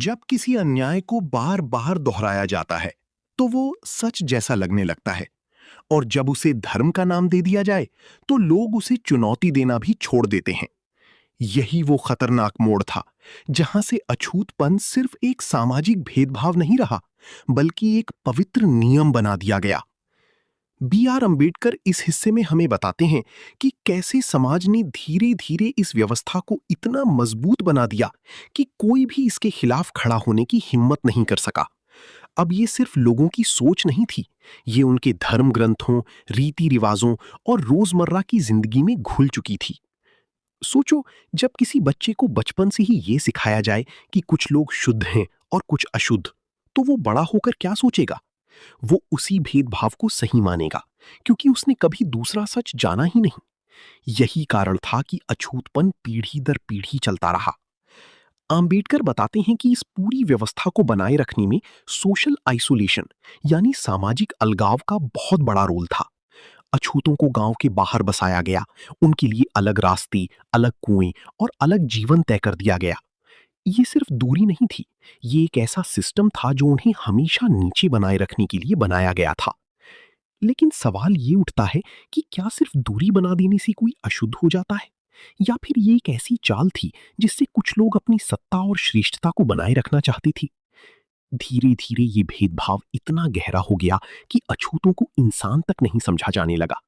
जब किसी अन्याय को बार बार दोहराया जाता है तो वो सच जैसा लगने लगता है। और जब उसे धर्म का नाम दे दिया जाए तो लोग उसे चुनौती देना भी छोड़ देते हैं। यही वो खतरनाक मोड़ था जहां से अछूतपन सिर्फ एक सामाजिक भेदभाव नहीं रहा, बल्कि एक पवित्र नियम बना दिया गया। B.R. अंबेडकर इस हिस्से में हमें बताते हैं कि कैसे समाज ने धीरे धीरे इस व्यवस्था को इतना मजबूत बना दिया कि कोई भी इसके खिलाफ खड़ा होने की हिम्मत नहीं कर सका। अब ये सिर्फ लोगों की सोच नहीं थी, ये उनके धर्म ग्रंथों, रीति रिवाजों और रोजमर्रा की जिंदगी में घुल चुकी थी। सोचो, जब किसी बच्चे को बचपन से ही ये सिखाया जाए कि कुछ लोग शुद्ध हैं और कुछ अशुद्ध, तो वो बड़ा होकर क्या सोचेगा? वो उसी भेदभाव को सही मानेगा, क्योंकि उसने कभी दूसरा सच जाना ही नहीं। यही कारण था कि अछूतपन पीढ़ी दर पीढ़ी चलता रहा। आम्बेडकर बताते हैं कि इस पूरी व्यवस्था को बनाए रखने में सोशल आइसोलेशन यानी सामाजिक अलगाव का बहुत बड़ा रोल था। अछूतों को गांव के बाहर बसाया गया, उनके लिए अलग रास्ते, अलग कुएं और अलग जीवन तय कर दिया गया। ये सिर्फ दूरी नहीं थी, ये एक ऐसा सिस्टम था जो उन्हें हमेशा नीचे बनाए रखने के लिए बनाया गया था। लेकिन सवाल ये उठता है कि क्या सिर्फ दूरी बना देने से कोई अशुद्ध हो जाता है, या फिर ये एक ऐसी चाल थी जिससे कुछ लोग अपनी सत्ता और श्रेष्ठता को बनाए रखना चाहते थे। धीरे धीरे ये भेदभाव इतना गहरा हो गया कि अछूतों को इंसान तक नहीं समझा जाने लगा।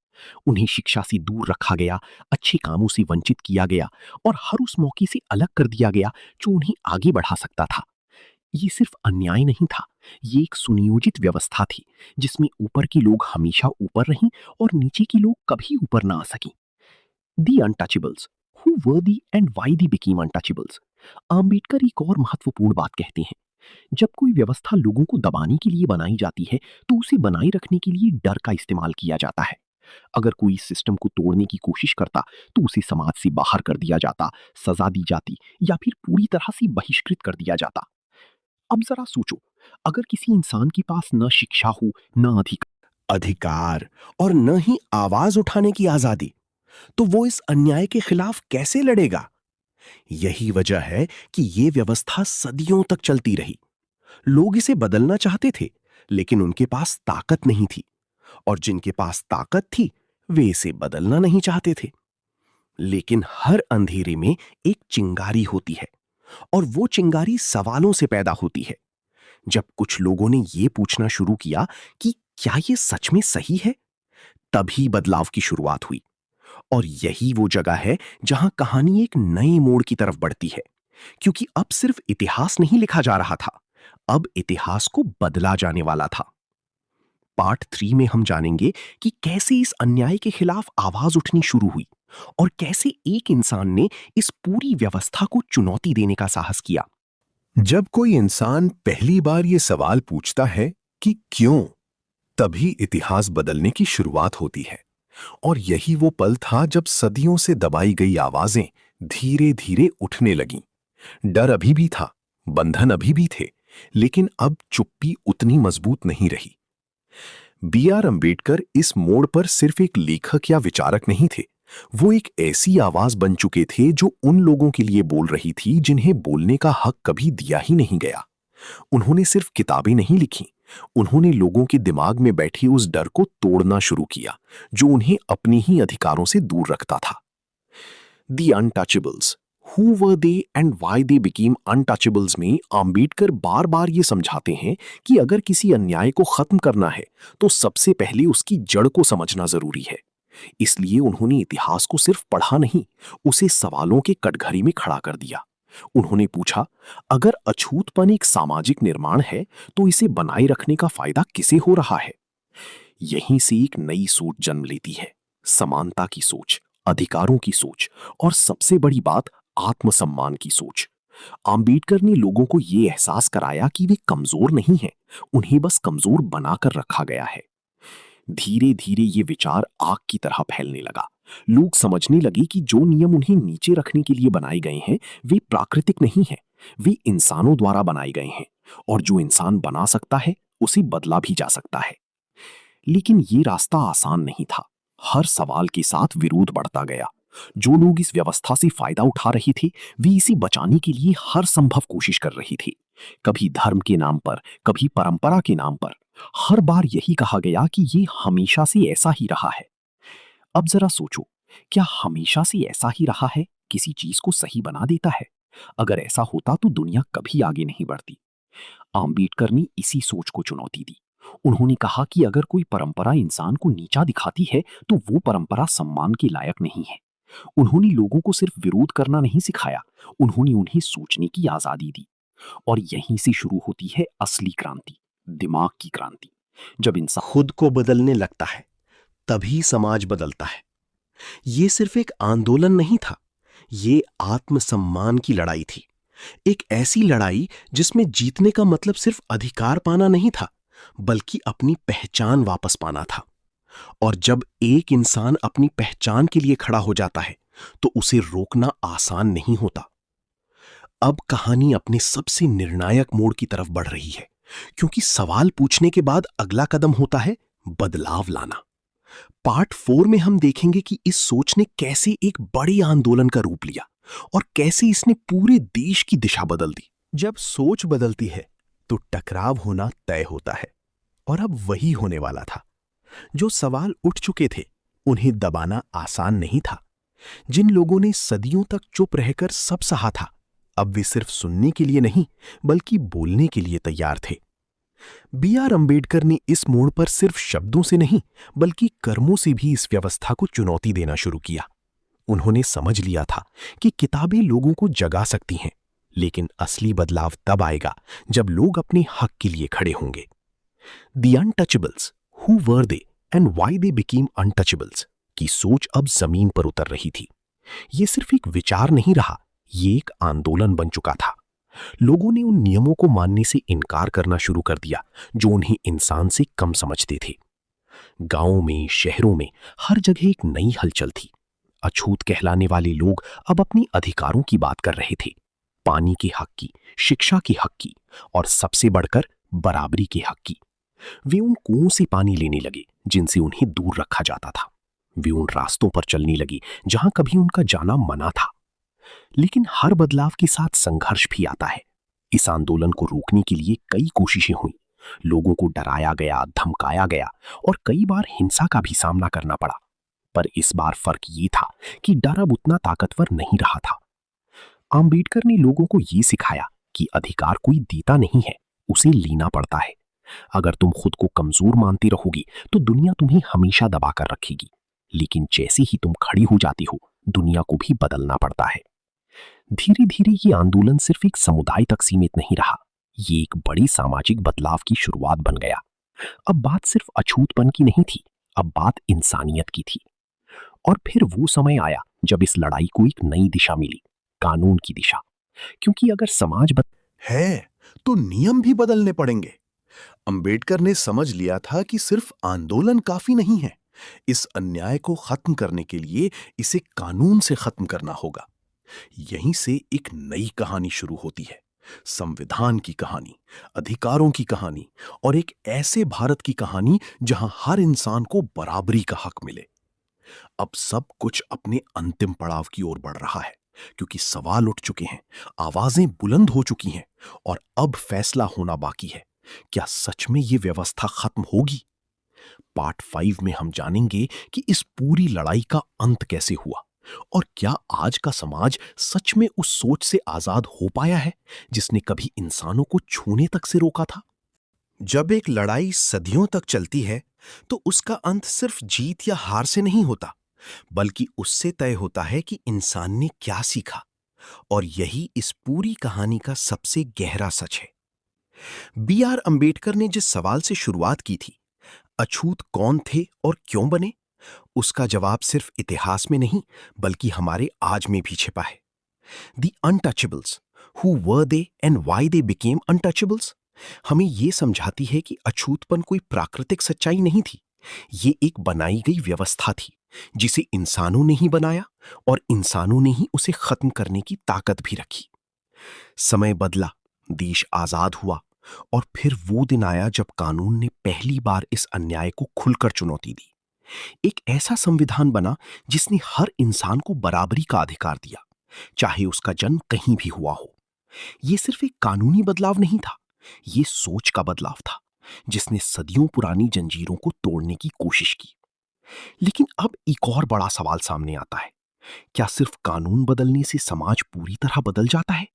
उन्हें शिक्षा से दूर रखा गया, अच्छे कामों से वंचित किया गया और हर उस मौके से अलग कर दिया गया जो उन्हें आगे बढ़ा सकता था। ये सिर्फ अन्याय नहीं था, ये एक सुनियोजित व्यवस्था थी जिसमें ऊपर के लोग हमेशा ऊपर रहें और नीचे के लोग कभी ऊपर ना आ सकें। The untouchables, who were the and why the became untouchables. Ambedkar एक और महत्वपूर्ण बात कहते हैं। जब कोई व्यवस्था लोगों को दबाने के लिए बनाई जाती है तो उसे बनाए रखने के लिए डर का इस्तेमाल किया जाता है। अगर कोई इस सिस्टम को तोड़ने की कोशिश करता तो उसे समाज से बाहर कर दिया जाता, सजा दी जाती या फिर पूरी तरह से बहिष्कृत कर दिया जाता। अब जरा सोचो, अगर किसी इंसान के पास न शिक्षा हो, न अधिकार और न ही आवाज उठाने की आजादी, तो वो इस अन्याय के खिलाफ कैसे लड़ेगा? यही वजह है कि ये व्यवस्था सदियों तक चलती रही। लोग इसे बदलना चाहते थे, लेकिन उनके पास ताकत नहीं थी, और जिनके पास ताकत थी वे इसे बदलना नहीं चाहते थे। लेकिन हर अंधेरे में एक चिंगारी होती है, और वो चिंगारी सवालों से पैदा होती है। जब कुछ लोगों ने ये पूछना शुरू किया कि क्या ये सच में सही है, तभी बदलाव की शुरुआत हुई। और यही वो जगह है जहां कहानी एक नए मोड़ की तरफ बढ़ती है, क्योंकि अब सिर्फ इतिहास नहीं लिखा जा रहा था, अब इतिहास को बदला जाने वाला था। पार्ट 3 में हम जानेंगे कि कैसे इस अन्याय के खिलाफ आवाज उठनी शुरू हुई और कैसे एक इंसान ने इस पूरी व्यवस्था को चुनौती देने का साहस किया। जब कोई इंसान पहली बार ये सवाल पूछता है कि क्यों, तभी इतिहास बदलने की शुरुआत होती है। और यही वो पल था जब सदियों से दबाई गई आवाजें धीरे धीरे उठने लगीं। डर अभी भी था, बंधन अभी भी थे, लेकिन अब चुप्पी उतनी मजबूत नहीं रही। B.R. अंबेडकर इस मोड़ पर सिर्फ एक लेखक या विचारक नहीं थे, वो एक ऐसी आवाज बन चुके थे जो उन लोगों के लिए बोल रही थी जिन्हें बोलने का हक कभी दिया ही नहीं गया। उन्होंने सिर्फ किताबें नहीं लिखी, उन्होंने लोगों के दिमाग में बैठे उस डर को तोड़ना शुरू किया जो उन्हें अपने ही अधिकारों से दूर रखता था। The untouchables, who were they and why they became untouchables में आम्बेडकर बार बार ये समझाते हैं कि अगर किसी अन्याय को खत्म करना है तो सबसे पहले उसकी जड़ को समझना जरूरी है। इसलिए उन्होंने इतिहास को सिर्फ पढ़ा नहीं, उसे सवालों के कटघरे में खड़ा कर दिया। उन्होंने पूछा, अगर अछूतपन एक सामाजिक निर्माण है तो इसे बनाए रखने का फायदा किसे हो रहा है? यहीं से एक नई सोच जन्म लेती है, समानता की सोच, अधिकारों की सोच और सबसे बड़ी बात, आत्मसम्मान की सोच। आम्बेडकर ने लोगों को यह एहसास कराया कि वे कमजोर नहीं हैं, उन्हें बस कमजोर बनाकर रखा गया है। धीरे धीरे ये विचार आग की तरह फैलने लगा। लोग समझने लगे कि जो नियम उन्हें नीचे रखने के लिए बनाए गए हैं वे प्राकृतिक नहीं हैं, वे इंसानों द्वारा बनाए गए हैं, और जो इंसान बना सकता है उसे बदला भी जा सकता है। लेकिन ये रास्ता आसान नहीं था। हर सवाल के साथ विरोध बढ़ता गया। जो लोग इस व्यवस्था से फायदा उठा रहे थे वे इसे बचाने के लिए हर संभव कोशिश कर रहे थे। कभी धर्म के नाम पर, कभी परंपरा के नाम पर। हर बार यही कहा गया कि ये हमेशा से ऐसा ही रहा है। अब जरा सोचो, क्या हमेशा से ऐसा ही रहा है किसी चीज को सही बना देता है? अगर ऐसा होता तो दुनिया कभी आगे नहीं बढ़ती। आम्बेडकर ने इसी सोच को चुनौती दी। उन्होंने कहा कि अगर कोई परंपरा इंसान को नीचा दिखाती है तो वो परंपरा सम्मान के लायक नहीं है। उन्होंने लोगों को सिर्फ विरोध करना नहीं सिखाया, उन्होंने उन्हें सोचने की आजादी दी। और यहीं से शुरू होती है असली क्रांति, दिमाग की क्रांति। जब इंसान खुद को बदलने लगता है तभी समाज बदलता है। ये सिर्फ एक आंदोलन नहीं था, ये आत्मसम्मान की लड़ाई थी। एक ऐसी लड़ाई जिसमें जीतने का मतलब सिर्फ अधिकार पाना नहीं था, बल्कि अपनी पहचान वापस पाना था। और जब एक इंसान अपनी पहचान के लिए खड़ा हो जाता है तो उसे रोकना आसान नहीं होता। अब कहानी अपने सबसे निर्णायक मोड़ की तरफ बढ़ रही है, क्योंकि सवाल पूछने के बाद अगला कदम होता है बदलाव लाना। पार्ट 4 में हम देखेंगे कि इस सोच ने कैसे एक बड़े आंदोलन का रूप लिया और कैसे इसने पूरे देश की दिशा बदल दी। जब सोच बदलती है तो टकराव होना तय होता है, और अब वही होने वाला था। जो सवाल उठ चुके थे उन्हें दबाना आसान नहीं था। जिन लोगों ने सदियों तक चुप रहकर सब सहा था, अब वे सिर्फ सुनने के लिए नहीं बल्कि बोलने के लिए तैयार थे। बी.आर. अंबेडकर ने इस मोड़ पर सिर्फ शब्दों से नहीं बल्कि कर्मों से भी इस व्यवस्था को चुनौती देना शुरू किया। उन्होंने समझ लिया था कि किताबें लोगों को जगा सकती हैं, लेकिन असली बदलाव तब आएगा जब लोग अपने हक के लिए खड़े होंगे। The untouchables, who were they and why they became untouchables की सोच अब जमीन पर उतर रही थी। ये सिर्फ एक विचार नहीं रहा, ये एक आंदोलन बन चुका था। लोगों ने उन नियमों को मानने से इनकार करना शुरू कर दिया जो उन्हें इंसान से कम समझते थे। गांवों में, शहरों में हर जगह एक नई हलचल थी। अछूत कहलाने वाले लोग अब अपने अधिकारों की बात कर रहे थे, पानी के हक की, शिक्षा के हक की और सबसे बढ़कर बराबरी के हक की। वे उन कुओं से पानी लेने लगे जिनसे उन्हें दूर रखा जाता था। वे उन रास्तों पर चलने लगी जहां कभी उनका जाना मना था। लेकिन हर बदलाव के साथ संघर्ष भी आता है। इस आंदोलन को रोकने के लिए कई कोशिशें हुई। लोगों को डराया गया, धमकाया गया और कई बार हिंसा का भी सामना करना पड़ा। पर इस बार फर्क ये था कि डर अब उतना ताकतवर नहीं रहा था। आम्बेडकर ने लोगों को ये सिखाया कि अधिकार कोई देता नहीं है, उसे लेना पड़ता है। अगर तुम खुद को कमजोर मानते रहोगी तो दुनिया तुम्हें हमेशा दबा कर रखेगी, लेकिन जैसे ही तुम खड़ी हो जाती हो, दुनिया को भी बदलना पड़ता है। धीरे धीरे ये आंदोलन सिर्फ एक समुदाय तक सीमित नहीं रहा, ये एक बड़ी सामाजिक बदलाव की शुरुआत बन गया। अब बात सिर्फ अछूतपन की नहीं थी, अब बात इंसानियत की थी। और फिर वो समय आया जब इस लड़ाई को एक नई दिशा मिली, कानून की दिशा। क्योंकि अगर समाज है तो नियम भी बदलने पड़ेंगे। अंबेडकर ने समझ लिया था कि सिर्फ आंदोलन काफी नहीं है। इस अन्याय को खत्म करने के लिए इसे कानून से खत्म करना होगा। यहीं से एक नई कहानी शुरू होती है, संविधान की कहानी, अधिकारों की कहानी और एक ऐसे भारत की कहानी जहां हर इंसान को बराबरी का हक मिले। अब सब कुछ अपने अंतिम पड़ाव की ओर बढ़ रहा है, क्योंकि सवाल उठ चुके हैं, आवाजें बुलंद हो चुकी हैं और अब फैसला होना बाकी है। क्या सच में ये व्यवस्था खत्म होगी? पार्ट 5 में हम जानेंगे कि इस पूरी लड़ाई का अंत कैसे हुआ और क्या आज का समाज सच में उस सोच से आजाद हो पाया है जिसने कभी इंसानों को छूने तक से रोका था। जब एक लड़ाई सदियों तक चलती है तो उसका अंत सिर्फ जीत या हार से नहीं होता, बल्कि उससे तय होता है कि इंसान ने क्या सीखा। और यही इस पूरी कहानी का सबसे गहरा सच है। बी.आर. अंबेडकर ने जिस सवाल से शुरुआत की थी, अछूत कौन थे और क्यों बने, उसका जवाब सिर्फ इतिहास में नहीं बल्कि हमारे आज में भी छिपा है। The untouchables, who were they and why they became untouchables, हमें यह समझाती है कि अछूतपन कोई प्राकृतिक सच्चाई नहीं थी, ये एक बनाई गई व्यवस्था थी जिसे इंसानों ने ही बनाया और इंसानों ने ही उसे खत्म करने की ताकत भी रखी। समय बदला, देश आजाद हुआ और फिर वो दिन आया जब कानून ने पहली बार इस अन्याय को खुलकर चुनौती दी। एक ऐसा संविधान बना जिसने हर इंसान को बराबरी का अधिकार दिया, चाहे उसका जन्म कहीं भी हुआ हो। ये सिर्फ एक कानूनी बदलाव नहीं था, ये सोच का बदलाव था जिसने सदियों पुरानी जंजीरों को तोड़ने की कोशिश की। लेकिन अब एक और बड़ा सवाल सामने आता है, क्या सिर्फ कानून बदलने से समाज पूरी तरह बदल जाता है?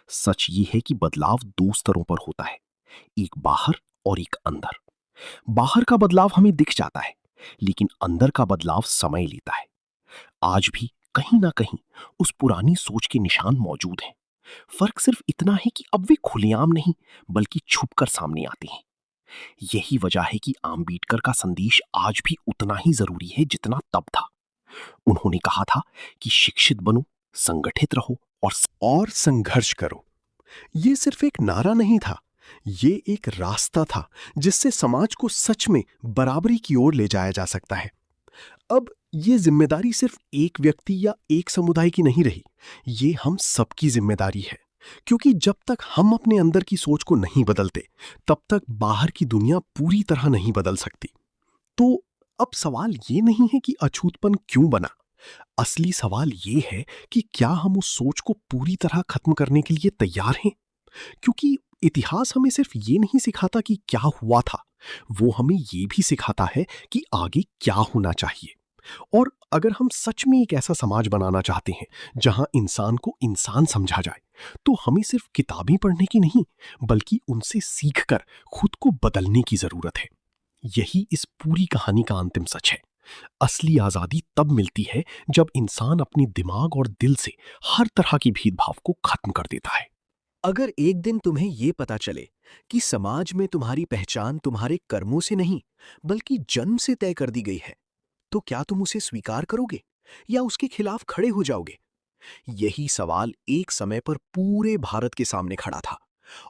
सच ये है कि बदलाव दो स्तरों पर होता है, एक बाहर और एक अंदर। बाहर का बदलाव हमें दिख जाता है, लेकिन अंदर का बदलाव समय लेता है। आज भी कहीं ना कहीं उस पुरानी सोच के निशान मौजूद हैं। फर्क सिर्फ इतना है कि अब वे खुलेआम नहीं, बल्कि छुपकर सामने आते हैं। यही वजह है कि आम्बेडकर का संदेश आज भी उतना ही जरूरी है जितना तब था। उन्होंने कहा था कि शिक्षित बनो, संगठित रहो और संघर्ष करो। ये सिर्फ एक नारा नहीं था, ये एक रास्ता था जिससे समाज को सच में बराबरी की ओर ले जाया जा सकता है। अब ये जिम्मेदारी सिर्फ एक व्यक्ति या एक समुदाय की नहीं रही, ये हम सबकी जिम्मेदारी है। क्योंकि जब तक हम अपने अंदर की सोच को नहीं बदलते, तब तक बाहर की दुनिया पूरी तरह नहीं बदल सकती। तो अब सवाल ये नहीं है कि अछूतपन क्यों बना, असली सवाल ये है कि क्या हम उस सोच को पूरी तरह खत्म करने के लिए तैयार हैं? क्योंकि इतिहास हमें सिर्फ ये नहीं सिखाता कि क्या हुआ था, वो हमें ये भी सिखाता है कि आगे क्या होना चाहिए। और अगर हम सच में एक ऐसा समाज बनाना चाहते हैं जहां इंसान को इंसान समझा जाए, तो हमें सिर्फ किताबें पढ़ने की नहीं, बल्कि उनसे सीखकर खुद को बदलने की जरूरत है। यही इस पूरी कहानी का अंतिम सच है। असली आजादी तब मिलती है जब इंसान अपने दिमाग और दिल से हर तरह की भेदभाव को खत्म कर देता है। अगर एक दिन तुम्हें ये पता चले कि समाज में तुम्हारी पहचान तुम्हारे कर्मों से नहीं, बल्कि जन्म से तय कर दी गई है, तो क्या तुम उसे स्वीकार करोगे या उसके खिलाफ खड़े हो जाओगे? यही सवाल एक समय पर पूरे भारत के सामने खड़ा था।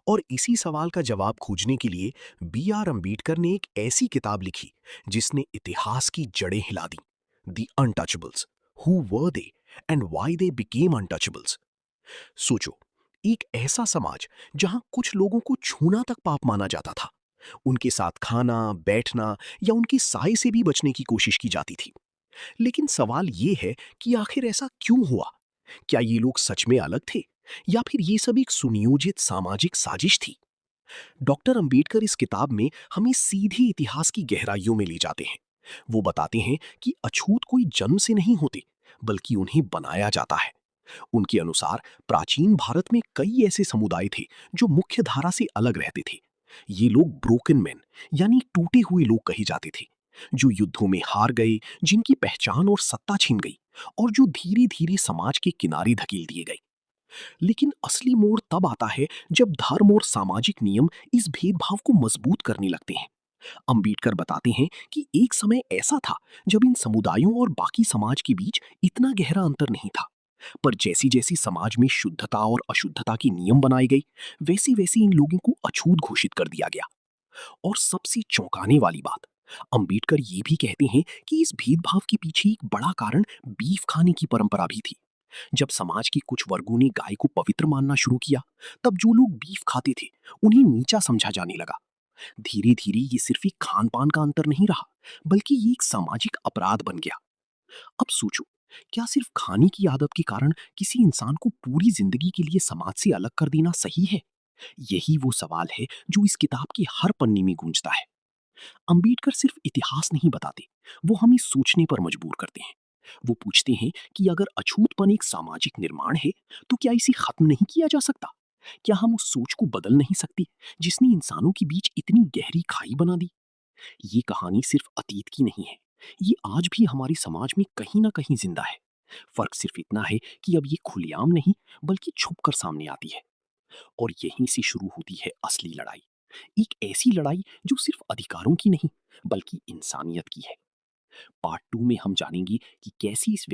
और इसी सवाल का जवाब खोजने के लिए B.R. अम्बेडकर ने एक ऐसी किताब लिखी जिसने इतिहास की जड़ें हिला दी। The untouchables, who were they and why they became untouchables. सोचो, एक ऐसा समाज जहां कुछ लोगों को छूना तक पाप माना जाता था, उनके साथ खाना, बैठना या उनकी साय से भी बचने की कोशिश की जाती थी। लेकिन सवाल ये है कि आखिर ऐसा क्यों हुआ? क्या ये लोग सच में अलग थे, या फिर ये सब एक सुनियोजित सामाजिक साजिश थी? डॉक्टर अंबेडकर इस किताब में हमें सीधे इतिहास की गहराइयों में ले जाते हैं। वो बताते हैं कि अछूत कोई जन्म से नहीं होते, बल्कि उन्हें बनाया जाता है। उनके अनुसार प्राचीन भारत में कई ऐसे समुदाय थे जो मुख्य धारा से अलग रहते थे। ये लोग ब्रोकन मैन, यानी टूटे हुए लोग कहे जाते थे, जो युद्धों में हार गए, जिनकी पहचान और सत्ता छिन गई, और जो धीरे धीरे समाज के किनारे धकेल दिए गए। लेकिन असली मोड़ तब आता है जब धर्म और सामाजिक नियम इस भेदभाव को मजबूत करने लगते हैं। अंबेडकर बताते हैं कि एक समय ऐसा था जब इन समुदायों और बाकी समाज के बीच इतना गहरा अंतर नहीं था। पर जैसी जैसी समाज में शुद्धता और अशुद्धता के नियम बनाए गए, वैसी वैसी इन लोगों को अछूत घोषित कर दिया गया। और सबसे चौंकाने वाली बात, अंबेडकर ये भी कहते हैं कि इस भेदभाव के पीछे एक बड़ा कारण बीफ खाने की परंपरा भी थी। जब समाज के कुछ वर्गों ने गाय को पवित्र मानना शुरू किया, तब जो लोग बीफ खाते थे, उन्हें नीचा समझा जाने लगा। धीरे धीरे ये सिर्फ एक खान पान का अंतर नहीं रहा, बल्कि ये एक सामाजिक अपराध बन गया। अब सोचो, क्या सिर्फ खाने की आदत के कारण किसी इंसान को पूरी जिंदगी के लिए समाज से अलग कर देना सही है? यही वो सवाल है जो इस किताब के हर पन्ने में गूंजता है। अंबेडकर सिर्फ इतिहास नहीं बताते, वो हमें सोचने पर मजबूर करते हैं। वो पूछते हैं कि अगर अछूतपन एक सामाजिक निर्माण है, तो क्या इसे खत्म नहीं किया जा सकता? क्या हम उस सोच को बदल नहीं सकते जिसने इंसानों के बीच इतनी गहरी खाई बना दी? ये कहानी सिर्फ अतीत की नहीं है, ये आज भी हमारे समाज में कहीं ना कहीं जिंदा है। फर्क सिर्फ इतना है कि अब ये खुलेआम नहीं, बल्कि छुप कर सामने आती है। और यहीं से शुरू होती है असली लड़ाई, एक ऐसी लड़ाई जो सिर्फ अधिकारों की नहीं, बल्कि इंसानियत की है। पार्ट 2 में हम जानेंगे कि कैसी इस